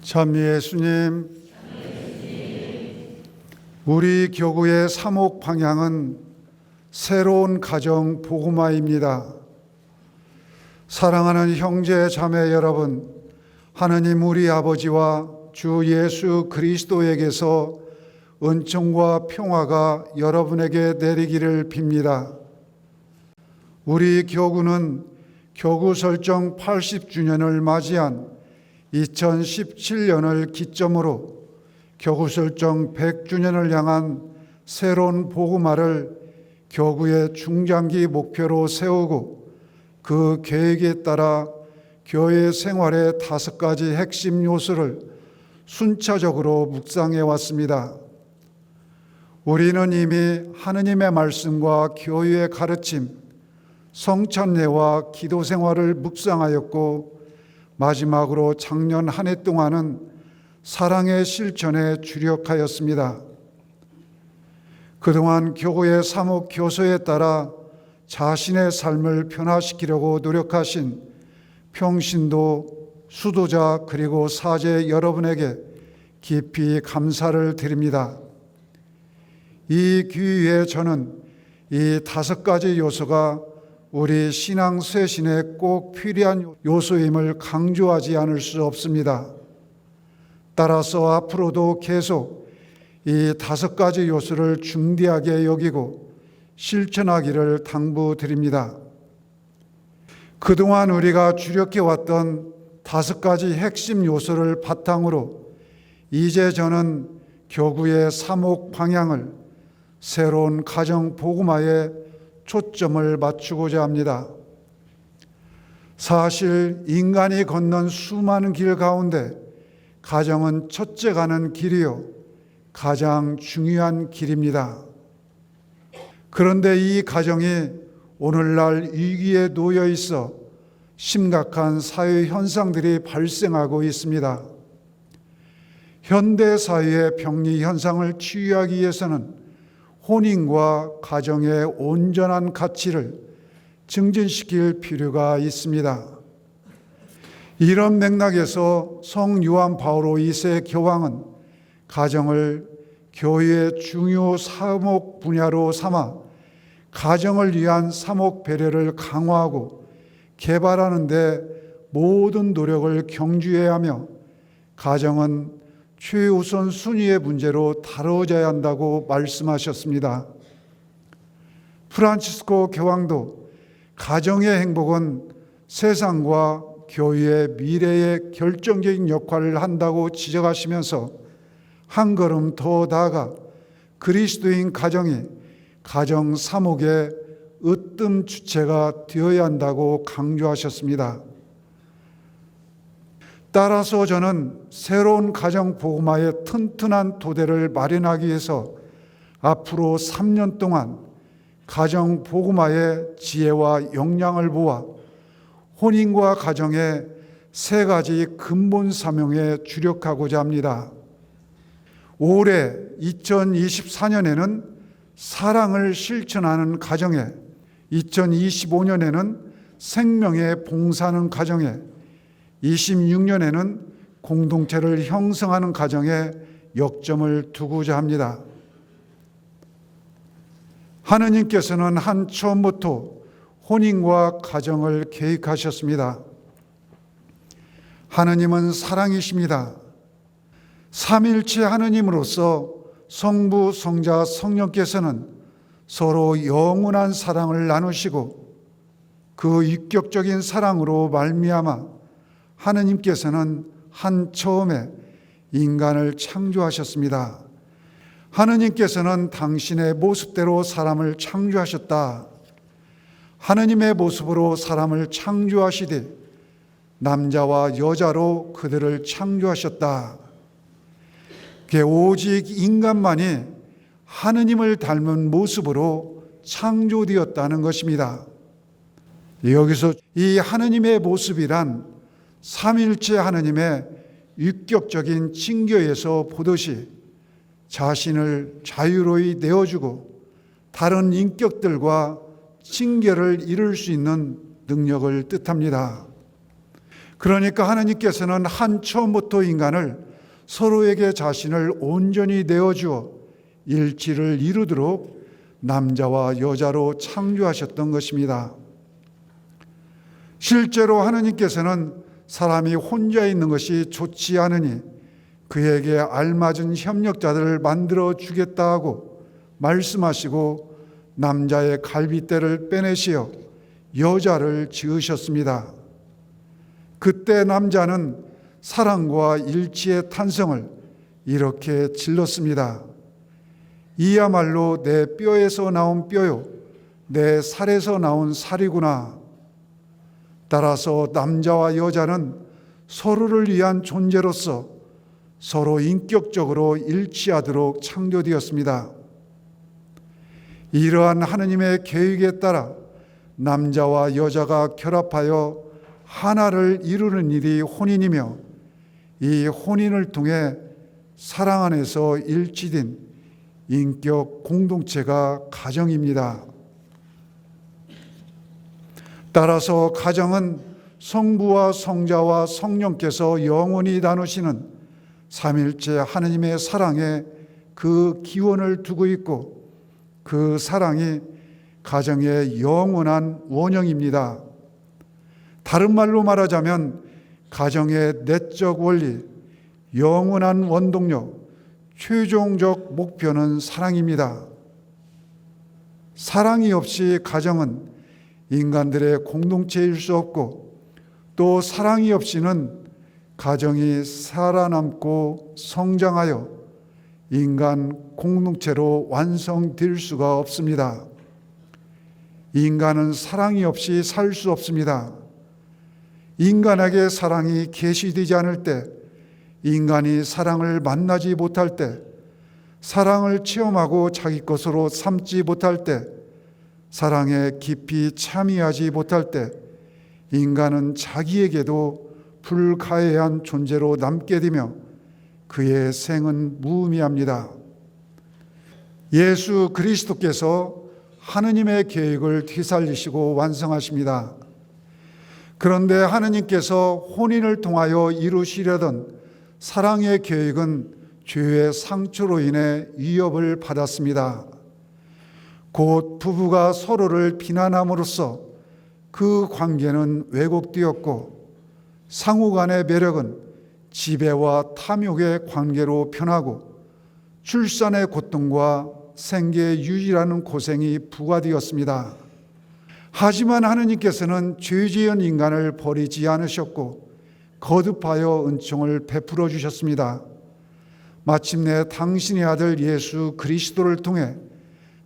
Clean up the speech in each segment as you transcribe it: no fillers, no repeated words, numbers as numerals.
참 예수님, 우리 교구의 사목 방향은 새로운 가정 복음화입니다. 사랑하는 형제 자매 여러분, 하느님 우리 아버지와 주 예수 그리스도에게서 은총과 평화가 여러분에게 내리기를 빕니다. 우리 교구는 교구 설정 80주년을 맞이한 2017년을 기점으로 교구 설정 100주년을 향한 새로운 복음화를 교구의 중장기 목표로 세우고 그 계획에 따라 교회 생활의 5가지 핵심 요소를 순차적으로 묵상해 왔습니다. 우리는 이미 하느님의 말씀과 교회의 가르침, 성찬례와 기도 생활을 묵상하였고 마지막으로 작년 한 해 동안은 사랑의 실천에 주력하였습니다. 그동안 교구의 사목 교서에 따라 자신의 삶을 변화시키려고 노력하신 평신도, 수도자 그리고 사제 여러분에게 깊이 감사를 드립니다. 이 기회에 저는 이 5가지 요소가 우리 신앙 쇄신에 꼭 필요한 요소임을 강조하지 않을 수 없습니다. 따라서 앞으로도 계속 이 5가지 요소를 중대하게 여기고 실천하기를 당부드립니다. 그동안 우리가 주력해왔던 5가지 핵심 요소를 바탕으로 이제 저는 교구의 사목 방향을 새로운 가정 복음화에 초점을 맞추고자 합니다. 사실 인간이 걷는 수많은 길 가운데 가정은 첫째 가는 길이요, 가장 중요한 길입니다. 그런데 이 가정이 오늘날 위기에 놓여 있어 심각한 사회 현상들이 발생하고 있습니다. 현대 사회의 병리 현상을 치유하기 위해서는 혼인과 가정의 온전한 가치를 증진시킬 필요가 있습니다. 이런 맥락에서 성 요한 바오로 2세 교황은 가정을 교회의 중요 사목 분야로 삼아 가정을 위한 사목 배려를 강화하고 개발하는 데 모든 노력을 경주해야 하며 가정은 최우선 순위의 문제로 다뤄져야 한다고 말씀하셨습니다. 프란치스코 교황도 가정의 행복은 세상과 교회의 미래에 결정적인 역할을 한다고 지적하시면서 한 걸음 더 나아가 그리스도인 가정이 가정 사목의 으뜸 주체가 되어야 한다고 강조하셨습니다. 따라서 저는 새로운 가정 복음화의 튼튼한 토대를 마련하기 위해서 앞으로 3년 동안 가정 복음화의 지혜와 역량을 모아 혼인과 가정의 3가지 근본 사명에 주력하고자 합니다. 올해 2024년에는 사랑을 실천하는 가정에, 2025년에는 생명에 봉사하는 가정에, 26년에는 공동체를 형성하는 가정에 역점을 두고자 합니다. 하느님께서는 한 처음부터 혼인과 가정을 계획하셨습니다. 하느님은 사랑이십니다. 삼일체 하느님으로서 성부, 성자, 성령께서는 서로 영원한 사랑을 나누시고 그 인격적인 사랑으로 말미암아 하느님께서는 한 처음에 인간을 창조하셨습니다. 하느님께서는 당신의 모습대로 사람을 창조하셨다. 하느님의 모습으로 사람을 창조하시되 남자와 여자로 그들을 창조하셨다. 오직 인간만이 하느님을 닮은 모습으로 창조되었다는 것입니다. 여기서 이 하느님의 모습이란 삼일체 하느님의 유격적인 징계에서 보듯이 자신을 자유로이 내어주고 다른 인격들과 징계를 이룰 수 있는 능력을 뜻합니다. 그러니까 하나님께서는 한 처음부터 인간을 서로에게 자신을 온전히 내어주어 일치를 이루도록 남자와 여자로 창조하셨던 것입니다. 실제로 하나님께서는 사람이 혼자 있는 것이 좋지 않으니 그에게 알맞은 협력자들을 만들어 주겠다 하고 말씀하시고 남자의 갈빗대를 빼내시어 여자를 지으셨습니다. 그때 남자는 사랑과 일치의 탄성을 이렇게 질렀습니다. 이야말로 내 뼈에서 나온 뼈요, 내 살에서 나온 살이구나. 따라서 남자와 여자는 서로를 위한 존재로서 서로 인격적으로 일치하도록 창조되었습니다. 이러한 하나님의 계획에 따라 남자와 여자가 결합하여 하나를 이루는 일이 혼인이며, 이 혼인을 통해 사랑 안에서 일치된 인격 공동체가 가정입니다. 따라서 가정은 성부와 성자와 성령께서 영원히 나누시는 삼일체 하나님의 사랑에 그 기원을 두고 있고, 그 사랑이 가정의 영원한 원형입니다. 다른 말로 말하자면 가정의 내적 원리, 영원한 원동력, 최종적 목표는 사랑입니다. 사랑이 없이 가정은 인간들의 공동체일 수 없고, 또 사랑이 없이는 가정이 살아남고 성장하여 인간 공동체로 완성될 수가 없습니다. 인간은 사랑이 없이 살 수 없습니다. 인간에게 사랑이 계시되지 않을 때, 인간이 사랑을 만나지 못할 때, 사랑을 체험하고 자기 것으로 삼지 못할 때, 사랑에 깊이 참여하지 못할 때, 인간은 자기에게도 불가해한 존재로 남게 되며 그의 생은 무의미합니다. 예수 그리스도께서 하느님의 계획을 되살리시고 완성하십니다. 그런데 하느님께서 혼인을 통하여 이루시려던 사랑의 계획은 죄의 상처로 인해 위협을 받았습니다. 곧 부부가 서로를 비난함으로써 그 관계는 왜곡되었고, 상호 간의 매력은 지배와 탐욕의 관계로 변하고, 출산의 고통과 생계의 유지라는 고생이 부과되었습니다. 하지만 하느님께서는 죄 지은 인간을 버리지 않으셨고 거듭하여 은총을 베풀어 주셨습니다. 마침내 당신의 아들 예수 그리스도를 통해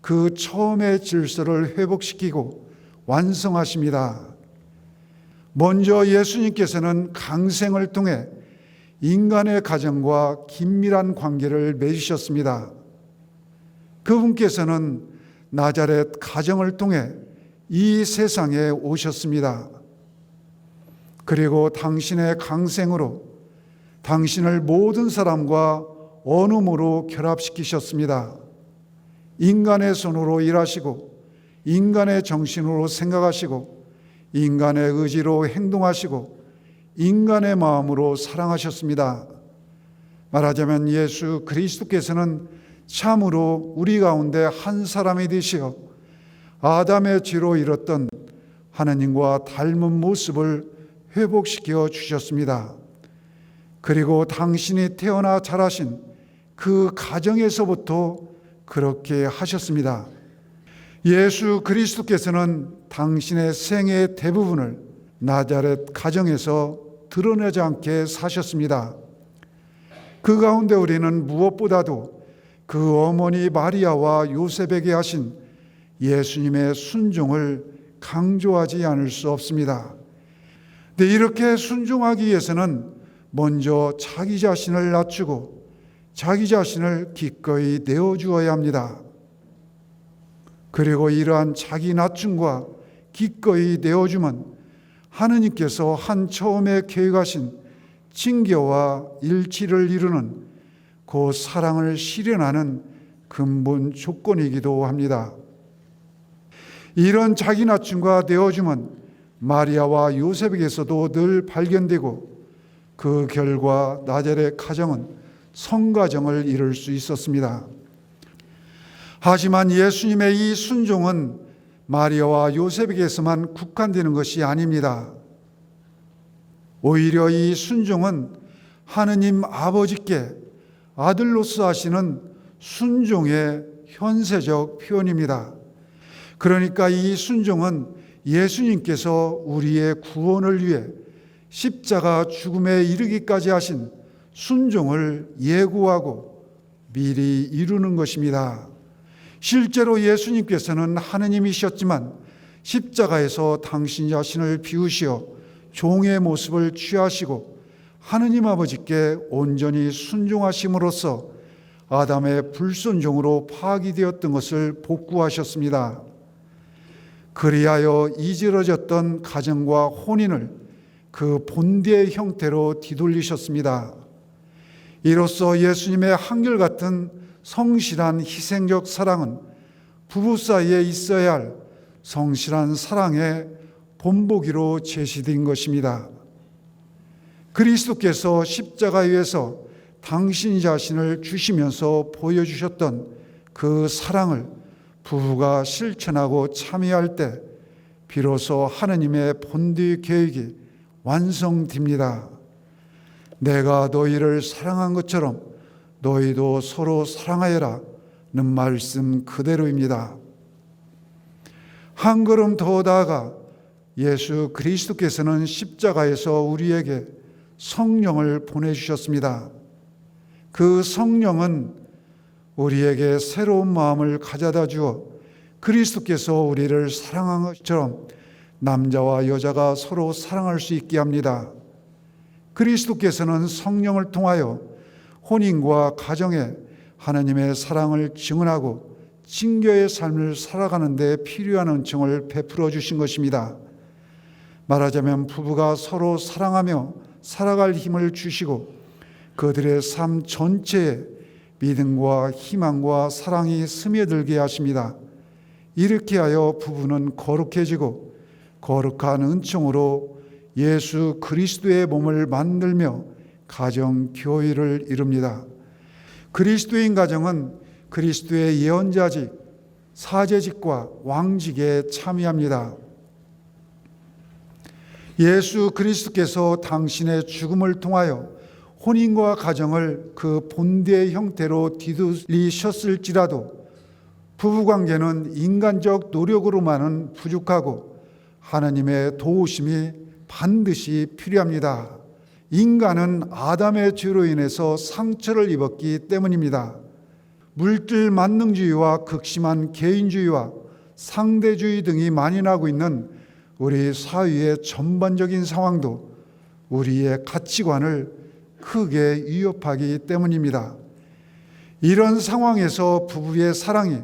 그 처음의 질서를 회복시키고 완성하십니다. 먼저 예수님께서는 강생을 통해 인간의 가정과 긴밀한 관계를 맺으셨습니다. 그분께서는 나자렛 가정을 통해 이 세상에 오셨습니다. 그리고 당신의 강생으로 당신을 모든 사람과 언음으로 결합시키셨습니다. 인간의 손으로 일하시고, 인간의 정신으로 생각하시고, 인간의 의지로 행동하시고, 인간의 마음으로 사랑하셨습니다. 말하자면 예수 그리스도께서는 참으로 우리 가운데 한 사람이 되시어 아담의 죄로 잃었던 하나님과 닮은 모습을 회복시켜 주셨습니다. 그리고 당신이 태어나 자라신 그 가정에서부터 그렇게 하셨습니다. 예수 그리스도께서는 당신의 생애의 대부분을 나자렛 가정에서 드러내지 않게 사셨습니다. 그 가운데 우리는 무엇보다도 그 어머니 마리아와 요셉에게 하신 예수님의 순종을 강조하지 않을 수 없습니다. 근데 이렇게 순종하기 위해서는 먼저 자기 자신을 낮추고 자기 자신을 기꺼이 내어주어야 합니다. 그리고 이러한 자기 낮춤과 기꺼이 내어줌은 하느님께서 한 처음에 계획하신 징계와 일치를 이루는 그 사랑을 실현하는 근본 조건이기도 합니다. 이런 자기 낮춤과 내어줌은 마리아와 요셉에게서도 늘 발견되고 그 결과 나자렛 가정은 성가정을 이룰 수 있었습니다. 하지만 예수님의 이 순종은 마리아와 요셉에게서만 국한되는 것이 아닙니다. 오히려 이 순종은 하느님 아버지께 아들로서 하시는 순종의 현세적 표현입니다. 그러니까 이 순종은 예수님께서 우리의 구원을 위해 십자가 죽음에 이르기까지 하신 순종을 예고하고 미리 이루는 것입니다. 실제로 예수님께서는 하느님이셨지만 십자가에서 당신 자신을 비우시어 종의 모습을 취하시고 하느님 아버지께 온전히 순종하심으로써 아담의 불순종으로 파기되었던 것을 복구하셨습니다. 그리하여 이지러졌던 가정과 혼인을 그 본디의 형태로 뒤돌리셨습니다. 이로써 예수님의 한결같은 성실한 희생적 사랑은 부부 사이에 있어야 할 성실한 사랑의 본보기로 제시된 것입니다. 그리스도께서 십자가 위에서 당신 자신을 주시면서 보여주셨던 그 사랑을 부부가 실천하고 참여할 때 비로소 하느님의 본디 계획이 완성됩니다. 내가 너희를 사랑한 것처럼 너희도 서로 사랑하여라 는 말씀 그대로입니다. 한 걸음 더 나아가 예수 그리스도께서는 십자가에서 우리에게 성령을 보내주셨습니다. 그 성령은 우리에게 새로운 마음을 가져다 주어 그리스도께서 우리를 사랑한 것처럼 남자와 여자가 서로 사랑할 수 있게 합니다. 그리스도께서는 성령을 통하여 혼인과 가정에 하나님의 사랑을 증언하고 징계의 삶을 살아가는 데 필요한 은총을 베풀어 주신 것입니다. 말하자면 부부가 서로 사랑하며 살아갈 힘을 주시고 그들의 삶 전체에 믿음과 희망과 사랑이 스며들게 하십니다. 이렇게 하여 부부는 거룩해지고 거룩한 은총으로 예수 그리스도의 몸을 만들며 가정 교회를 이룹니다. 그리스도인 가정은 그리스도의 예언자직, 사제직과 왕직에 참여합니다. 예수 그리스도께서 당신의 죽음을 통하여 혼인과 가정을 그 본디의 형태로 뒤돌리셨을지라도 부부관계는 인간적 노력으로만은 부족하고 하나님의 도우심이 반드시 필요합니다. 인간은 아담의 죄로 인해서 상처를 입었기 때문입니다. 물질 만능주의와 극심한 개인주의와 상대주의 등이 만연하고 있는 우리 사회의 전반적인 상황도 우리의 가치관을 크게 위협하기 때문입니다. 이런 상황에서 부부의 사랑이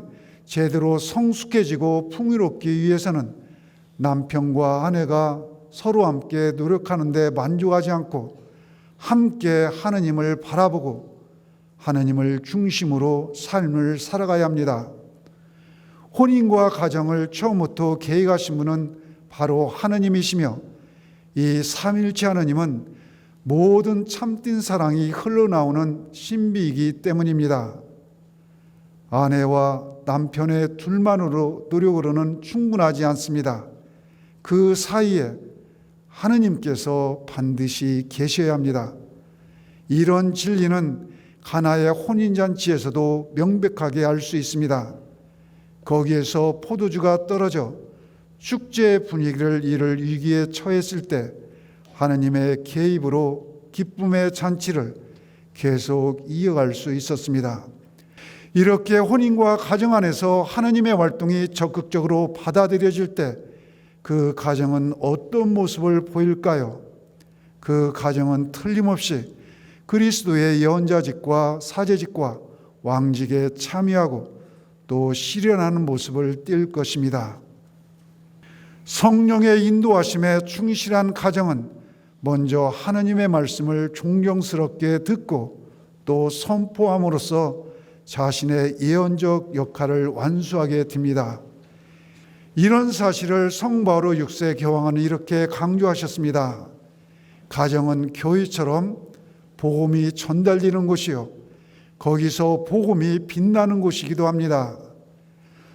제대로 성숙해지고 풍요롭기 위해서는 남편과 아내가 서로 함께 노력하는 데 만족하지 않고 함께 하느님을 바라보고 하느님을 중심으로 삶을 살아가야 합니다. 혼인과 가정을 처음부터 계획하신 분은 바로 하느님이시며 이 삼일체 하느님은 모든 참된 사랑이 흘러나오는 신비이기 때문입니다. 아내와 남편의 둘만으로 노력으로는 충분하지 않습니다. 그 사이에 하느님께서 반드시 계셔야 합니다. 이런 진리는 가나의 혼인잔치에서도 명백하게 알 수 있습니다. 거기에서 포도주가 떨어져 축제 분위기를 잃을 위기에 처했을 때 하느님의 개입으로 기쁨의 잔치를 계속 이어갈 수 있었습니다. 이렇게 혼인과 가정 안에서 하느님의 활동이 적극적으로 받아들여질 때 그 가정은 어떤 모습을 보일까요? 그 가정은 틀림없이 그리스도의 예언자직과 사제직과 왕직에 참여하고 또 실현하는 모습을 띌 것입니다. 성령의 인도하심에 충실한 가정은 먼저 하느님의 말씀을 존경스럽게 듣고 또 선포함으로써 자신의 예언적 역할을 완수하게 됩니다. 이런 사실을 성도 바울의 6세 교황은 이렇게 강조하셨습니다. 가정은 교회처럼 복음이 전달되는 곳이요, 거기서 복음이 빛나는 곳이기도 합니다.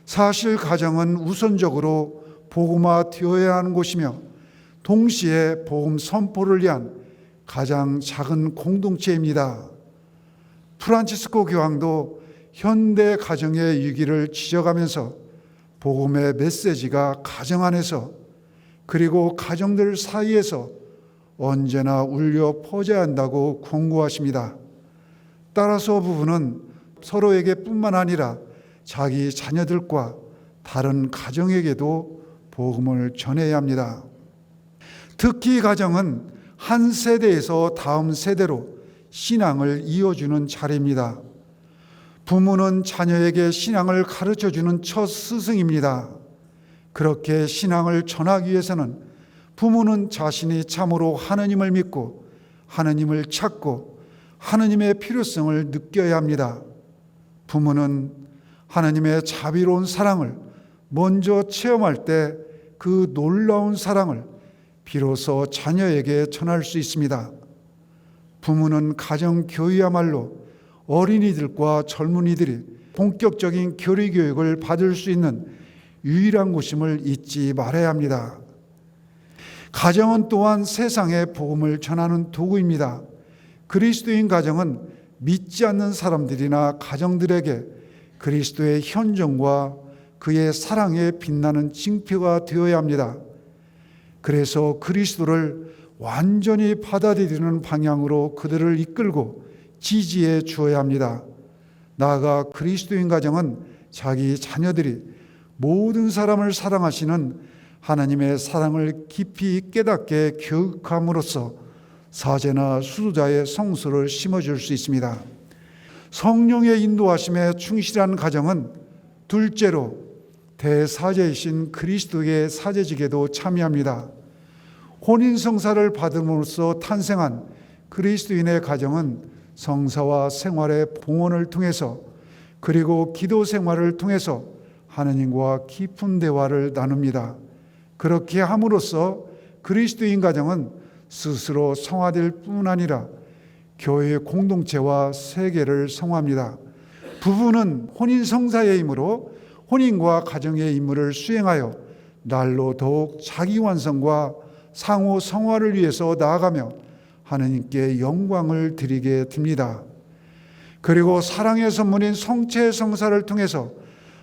사실 가정은 우선적으로 복음화되어야 하는 곳이며 동시에 복음 선포를 위한 가장 작은 공동체입니다. 프란치스코 교황도 현대 가정의 위기를 지적하면서 복음의 메시지가 가정 안에서 그리고 가정들 사이에서 언제나 울려 퍼져야 한다고 권고하십니다. 따라서 부부는 서로에게 뿐만 아니라 자기 자녀들과 다른 가정에게도 복음을 전해야 합니다. 특히 가정은 한 세대에서 다음 세대로 신앙을 이어주는 자리입니다. 부모는 자녀에게 신앙을 가르쳐주는 첫 스승입니다. 그렇게 신앙을 전하기 위해서는 부모는 자신이 참으로 하느님을 믿고 하느님을 찾고 하느님의 필요성을 느껴야 합니다. 부모는 하느님의 자비로운 사랑을 먼저 체험할 때 그 놀라운 사랑을 비로소 자녀에게 전할 수 있습니다. 부모는 가정교회야말로 어린이들과 젊은이들이 본격적인 교리 교육을 받을 수 있는 유일한 곳임을 잊지 말아야 합니다. 가정은 또한 세상에 복음을 전하는 도구입니다. 그리스도인 가정은 믿지 않는 사람들이나 가정들에게 그리스도의 현존과 그의 사랑에 빛나는 징표가 되어야 합니다. 그래서 그리스도를 완전히 받아들이는 방향으로 그들을 이끌고 지지해 주어야 합니다. 나아가 그리스도인 가정은 자기 자녀들이 모든 사람을 사랑하시는 하나님의 사랑을 깊이 깨닫게 교육함으로써 사제나 수도자의 성소를 심어줄 수 있습니다. 성령의 인도하심에 충실한 가정은 둘째로 대사제이신 그리스도의 사제직에도 참여합니다. 혼인성사를 받음으로써 탄생한 그리스도인의 가정은 성사와 생활의 봉헌을 통해서 그리고 기도 생활을 통해서 하느님과 깊은 대화를 나눕니다. 그렇게 함으로써 그리스도인 가정은 스스로 성화될 뿐 아니라 교회의 공동체와 세계를 성화합니다. 부부는 혼인성사의 힘으로 혼인과 가정의 임무를 수행하여 날로 더욱 자기 완성과 상호 성화를 위해서 나아가며 하느님께 영광을 드리게 됩니다. 그리고 사랑의 선물인 성체 성사를 통해서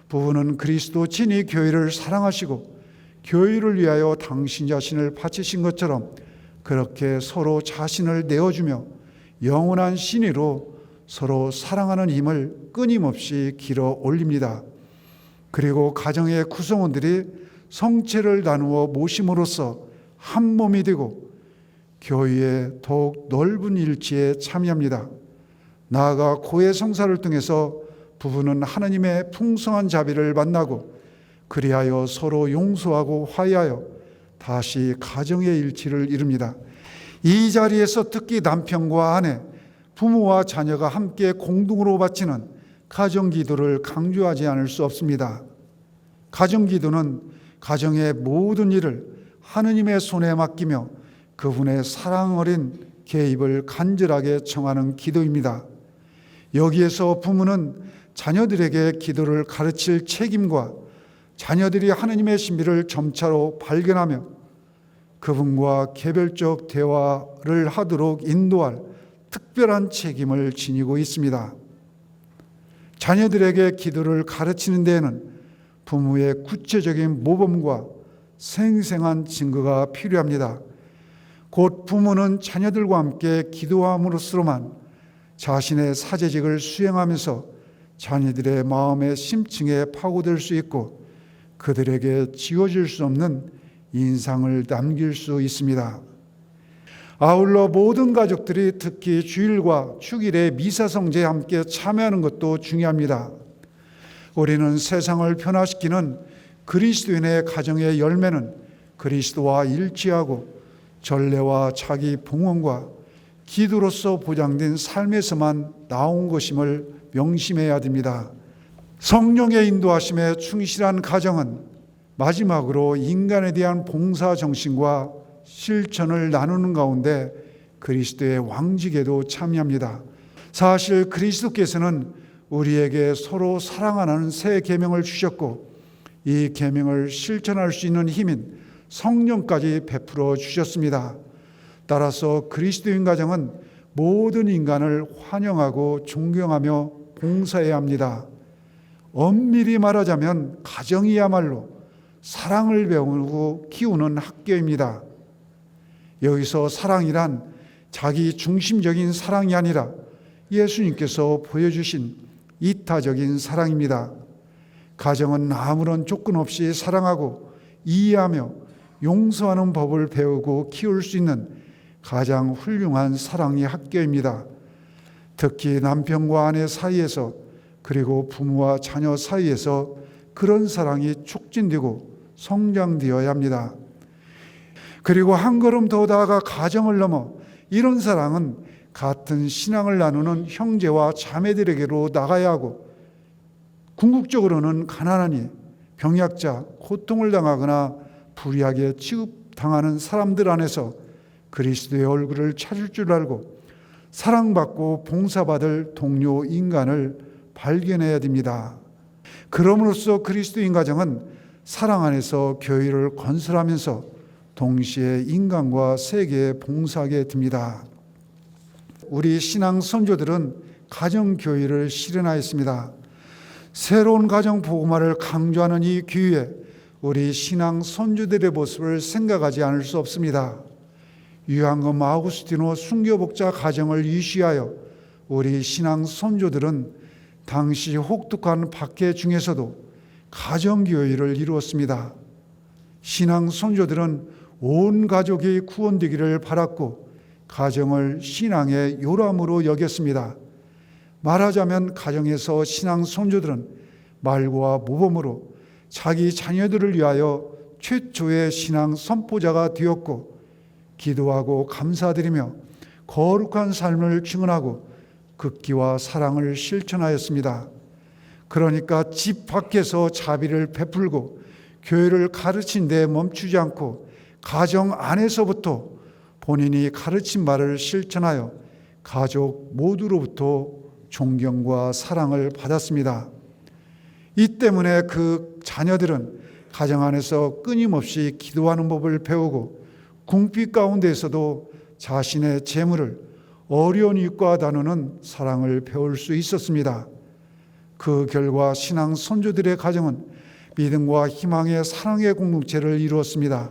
부부는 그리스도 친히 교회를 사랑하시고 교회를 위하여 당신 자신을 바치신 것처럼 그렇게 서로 자신을 내어주며 영원한 신의로 서로 사랑하는 힘을 끊임없이 길어 올립니다. 그리고 가정의 구성원들이 성체를 나누어 모심으로써 한 몸이 되고 교회의 더욱 넓은 일치에 참여합니다. 나아가 고해 성사를 통해서 부부는 하나님의 풍성한 자비를 만나고 그리하여 서로 용서하고 화해하여 다시 가정의 일치를 이룹니다. 이 자리에서 특히 남편과 아내, 부모와 자녀가 함께 공동으로 바치는 가정기도를 강조하지 않을 수 없습니다. 가정기도는 가정의 모든 일을 하느님의 손에 맡기며 그분의 사랑 어린 개입을 간절하게 청하는 기도입니다. 여기에서 부모는 자녀들에게 기도를 가르칠 책임과 자녀들이 하느님의 신비를 점차로 발견하며 그분과 개별적 대화를 하도록 인도할 특별한 책임을 지니고 있습니다. 자녀들에게 기도를 가르치는 데에는 부모의 구체적인 모범과 생생한 증거가 필요합니다. 곧 부모는 자녀들과 함께 기도함으로써만 자신의 사제직을 수행하면서 자녀들의 마음의 심층에 파고들 수 있고 그들에게 지워질 수 없는 인상을 남길 수 있습니다. 아울러 모든 가족들이 특히 주일과 축일의 미사성제에 함께 참여하는 것도 중요합니다. 우리는 세상을 변화시키는 그리스도인의 가정의 열매는 그리스도와 일치하고 전례와 자기 봉헌과 기도로서 보장된 삶에서만 나온 것임을 명심해야 됩니다. 성령의 인도하심에 충실한 가정은 마지막으로 인간에 대한 봉사 정신과 실천을 나누는 가운데 그리스도의 왕직에도 참여합니다. 사실 그리스도께서는 우리에게 서로 사랑하는 새 계명을 주셨고 이 계명을 실천할 수 있는 힘인 성령까지 베풀어 주셨습니다. 따라서 그리스도인 가정은 모든 인간을 환영하고 존경하며 봉사해야 합니다. 엄밀히 말하자면 가정이야말로 사랑을 배우고 키우는 학교입니다. 여기서 사랑이란 자기 중심적인 사랑이 아니라 예수님께서 보여주신 이타적인 사랑입니다. 가정은 아무런 조건 없이 사랑하고 이해하며 용서하는 법을 배우고 키울 수 있는 가장 훌륭한 사랑의 학교입니다. 특히 남편과 아내 사이에서 그리고 부모와 자녀 사이에서 그런 사랑이 촉진되고 성장되어야 합니다. 그리고 한 걸음 더 나아가 가정을 넘어 이런 사랑은 같은 신앙을 나누는 형제와 자매들에게로 나가야 하고 궁극적으로는 가난하니 병약자, 고통을 당하거나 불의하게 취급당하는 사람들 안에서 그리스도의 얼굴을 찾을 줄 알고 사랑받고 봉사받을 동료 인간을 발견해야 됩니다. 그럼으로써 그리스도인 가정은 사랑 안에서 교회를 건설하면서 동시에 인간과 세계에 봉사하게 됩니다. 우리 신앙 선조들은 가정교회를 실현하였습니다. 새로운 가정 복음화를 강조하는 이 기회에 우리 신앙 선조들의 모습을 생각하지 않을 수 없습니다. 유한검 아우구스티노 순교복자 가정을 유시하여 우리 신앙 선조들은 당시 혹독한 박해 중에서도 가정교회를 이루었습니다. 신앙 선조들은 온 가족이 구원되기를 바랐고 가정을 신앙의 요람으로 여겼습니다. 말하자면 가정에서 신앙 선조들은 말과 모범으로 자기 자녀들을 위하여 최초의 신앙 선포자가 되었고 기도하고 감사드리며 거룩한 삶을 증언하고 극기와 사랑을 실천하였습니다. 그러니까 집 밖에서 자비를 베풀고 교회를 가르친 데 멈추지 않고 가정 안에서부터 본인이 가르친 바를 실천하여 가족 모두로부터 존경과 사랑을 받았습니다. 이 때문에 그 자녀들은 가정 안에서 끊임없이 기도하는 법을 배우고 궁핍 가운데에서도 자신의 재물을 어려운 이웃과 나누는 사랑을 배울 수 있었습니다. 그 결과 신앙 선조들의 가정은 믿음과 희망의 사랑의 공동체를 이루었습니다.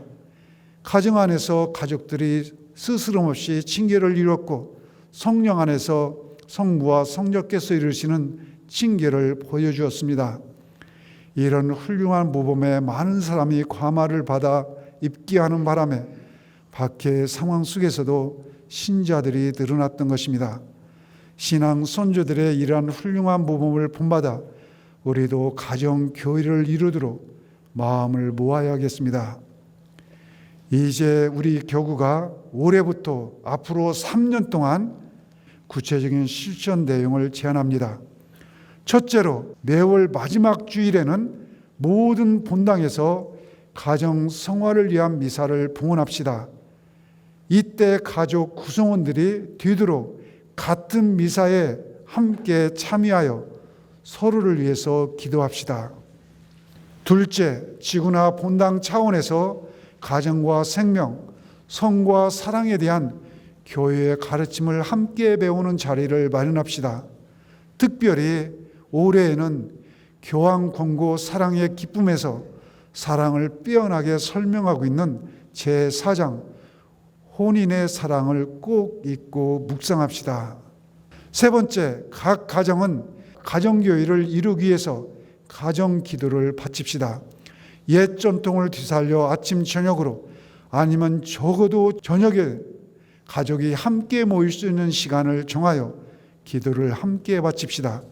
가정 안에서 가족들이 스스럼 없이 징계를 이뤘고 성령 안에서 성부와 성자께서 이루시는 징계를 보여주었습니다. 이런 훌륭한 모범에 많은 사람이 과마를 받아 입기하는 바람에 박해의 상황 속에서도 신자들이 늘어났던 것입니다. 신앙 선조들의 이러한 훌륭한 모범을 본받아 우리도 가정 교회를 이루도록 마음을 모아야겠습니다. 이제 우리 교구가 올해부터 앞으로 3년 동안 구체적인 실천 내용을 제안합니다. 첫째로 매월 마지막 주일에는 모든 본당에서 가정 성화를 위한 미사를 봉헌합시다. 이때 가족 구성원들이 뒤도록 같은 미사에 함께 참여하여 서로를 위해서 기도합시다. 둘째, 지구나 본당 차원에서 가정과 생명, 성과 사랑에 대한 교회의 가르침을 함께 배우는 자리를 마련합시다. 특별히 올해에는 교황 권고 사랑의 기쁨에서 사랑을 빼어나게 설명하고 있는 제4장 혼인의 사랑을 꼭 읽고 묵상합시다. 세 번째, 각 가정은 가정교회를 이루기 위해서 가정기도를 바칩시다. 옛 전통을 되살려 아침 저녁으로 아니면 적어도 저녁에 가족이 함께 모일 수 있는 시간을 정하여 기도를 함께 바칩시다.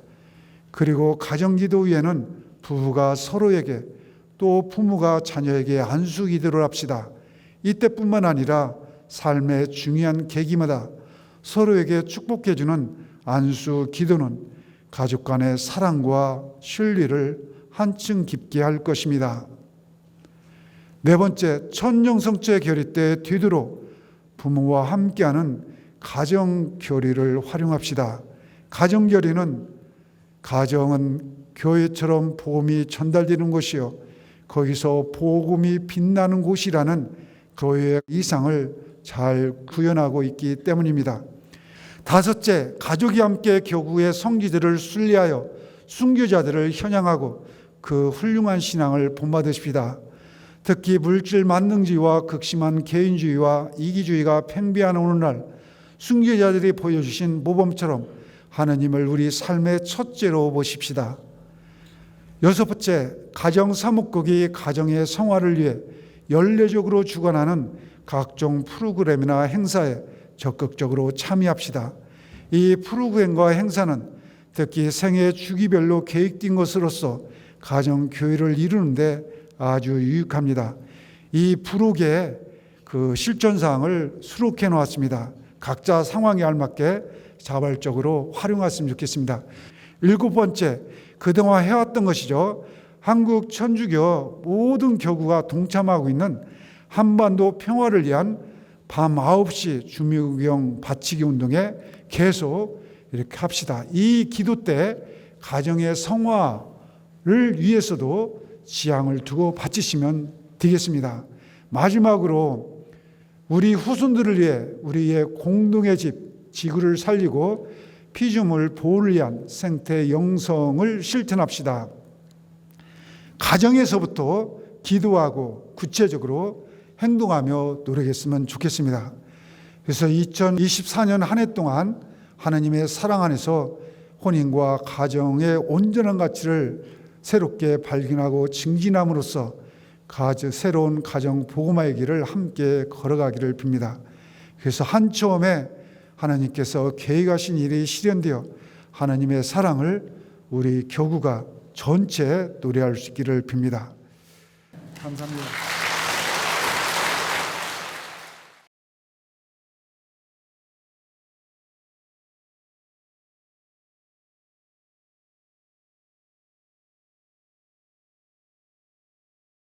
그리고 가정기도 위에는 부부가 서로에게 또 부모가 자녀에게 안수기도를 합시다. 이때뿐만 아니라 삶의 중요한 계기마다 서로에게 축복해주는 안수기도는 가족 간의 사랑과 신뢰를 한층 깊게 할 것입니다. 네 번째, 천정성체 결의 때 되도록 부모와 함께하는 가정교리를 활용합시다. 가정교리는 가정은 교회처럼 복음이 전달되는 곳이요, 거기서 복음이 빛나는 곳이라는 교회의 이상을 잘 구현하고 있기 때문입니다. 다섯째, 가족이 함께 교구의 성지들을 순례하여 순교자들을 현양하고 그 훌륭한 신앙을 본받으십시다. 특히 물질 만능주의와 극심한 개인주의와 이기주의가 팽배하는 오늘날 순교자들이 보여주신 모범처럼 하나님을 우리 삶의 첫째로 보십시다. 여섯 번째, 가정 사목국이 가정의 성화를 위해 연례적으로 주관하는 각종 프로그램이나 행사에 적극적으로 참여합시다. 이 프로그램과 행사는 특히 생애 주기별로 계획된 것으로서 가정교회를 이루는데 아주 유익합니다. 이 부록에 그 실전사항을 수록해 놓았습니다. 각자 상황에 알맞게 자발적으로 활용했으면 좋겠습니다. 일곱 번째, 그동안 해왔던 것이죠. 한국 천주교 모든 교구가 동참하고 있는 한반도 평화를 위한 밤 9시 주미경 바치기 운동에 계속 이렇게 합시다. 이 기도 때 가정의 성화를 위해서도 지향을 두고 바치시면 되겠습니다. 마지막으로 우리 후손들을 위해 우리의 공동의 집, 지구를 살리고 피조물 보호를 위한 생태 영성을 실천합시다. 가정에서부터 기도하고 구체적으로 행동하며 노력했으면 좋겠습니다. 그래서 2024년 한 해 동안 하나님의 사랑 안에서 혼인과 가정의 온전한 가치를 새롭게 발견하고 증진함으로써 새로운 가정 복음화의 길을 함께 걸어가기를 빕니다. 그래서 한처음에 하나님께서 계획하신 일이 실현되어 하나님의 사랑을 우리 교구가 전체 노래할 수 있기를 빕니다. 감사합니다.